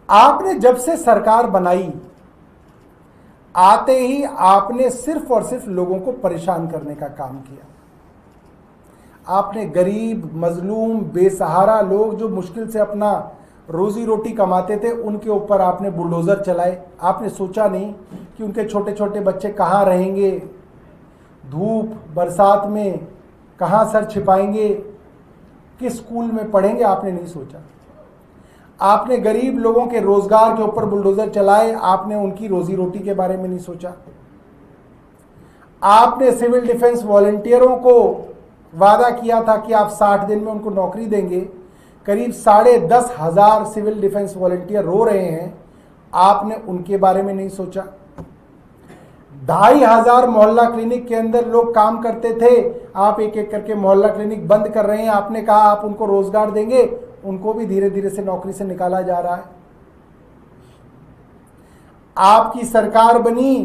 आपने जब से सरकार बनाई, आते ही आपने सिर्फ और सिर्फ लोगों को परेशान करने का काम किया। आपने गरीब, मजलूम, बेसहारा लोग जो मुश्किल से अपना रोजी रोटी कमाते थे, उनके ऊपर आपने बुलडोज़र चलाए। आपने सोचा नहीं कि उनके छोटे छोटे बच्चे कहाँ रहेंगे, धूप बरसात में कहाँ सर छिपाएंगे, किस स्कूल में पढ़ेंगे, आपने नहीं सोचा। आपने गरीब लोगों के रोजगार के ऊपर बुलडोज़र चलाए, आपने उनकी रोजी रोटी के बारे में नहीं सोचा। आपने सिविल डिफेंस वॉलंटियरों को वादा किया था कि आप 60 दिन में उनको नौकरी देंगे। करीब 10,500 सिविल डिफेंस वॉलंटियर रो रहे हैं, आपने उनके बारे में नहीं सोचा। 2,500 मोहल्ला क्लिनिक के अंदर लोग काम करते थे, आप एक एक करके मोहल्ला क्लिनिक बंद कर रहे हैं। आपने कहा आप उनको रोजगार देंगे, उनको भी धीरे धीरे से नौकरी से निकाला जा रहा है। आपकी सरकार बनी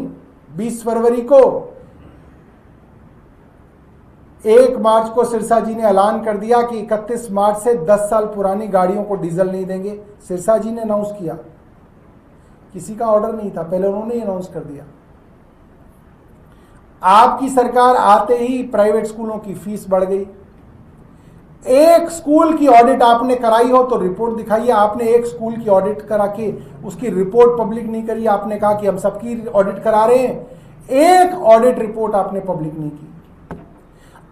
20 फरवरी को, 1 मार्च को सिरसा जी ने ऐलान कर दिया कि 31 मार्च से 10 साल पुरानी गाड़ियों को डीजल नहीं देंगे। सिरसा जी ने अनाउंस किया, किसी का ऑर्डर नहीं था, पहले उन्होंने अनाउंस कर दिया। आपकी सरकार आते ही प्राइवेट स्कूलों की फीस बढ़ गई। एक स्कूल की ऑडिट आपने कराई हो तो रिपोर्ट दिखाइए। आपने एक स्कूल की ऑडिट करा के उसकी रिपोर्ट पब्लिक नहीं करी। आपने कहा कि हम सबकी ऑडिट करा रहे हैं, एक ऑडिट रिपोर्ट आपने पब्लिक नहीं की।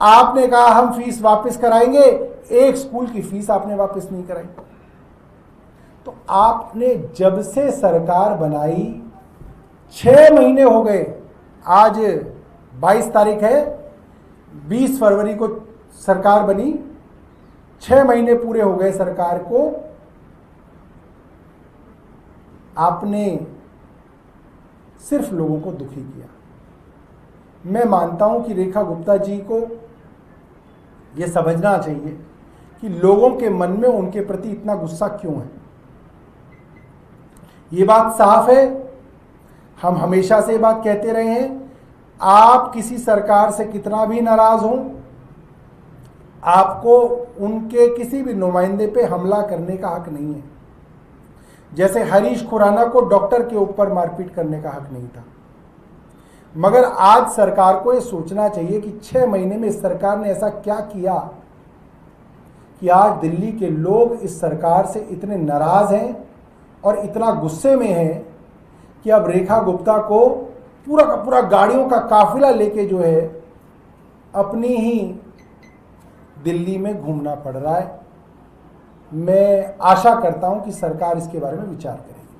आपने कहा हम फीस वापस कराएंगे, एक स्कूल की फीस आपने वापस नहीं कराई। तो आपने जब से सरकार बनाई 6 महीने हो गए, आज 22 तारीख है, 20 फरवरी को सरकार बनी, 6 महीने पूरे हो गए सरकार को। आपने सिर्फ लोगों को दुखी किया। मैं मानता हूं कि रेखा गुप्ता जी को यह समझना चाहिए कि लोगों के मन में उनके प्रति इतना गुस्सा क्यों है। ये बात साफ है, हम हमेशा से ये बात कहते रहे हैं, आप किसी सरकार से कितना भी नाराज हों, आपको उनके किसी भी नुमाइंदे पे हमला करने का हक नहीं है। जैसे हरीश खुराना को डॉक्टर के ऊपर मारपीट करने का हक नहीं था। मगर आज सरकार को यह सोचना चाहिए कि 6 महीने में इस सरकार ने ऐसा क्या किया कि आज दिल्ली के लोग इस सरकार से इतने नाराज हैं और इतना गुस्से में हैं कि अब रेखा गुप्ता को पूरा का पूरा गाड़ियों का काफिला लेके जो है अपनी ही दिल्ली में घूमना पड़ रहा है। मैं आशा करता हूं कि सरकार इसके बारे में विचार करेगी।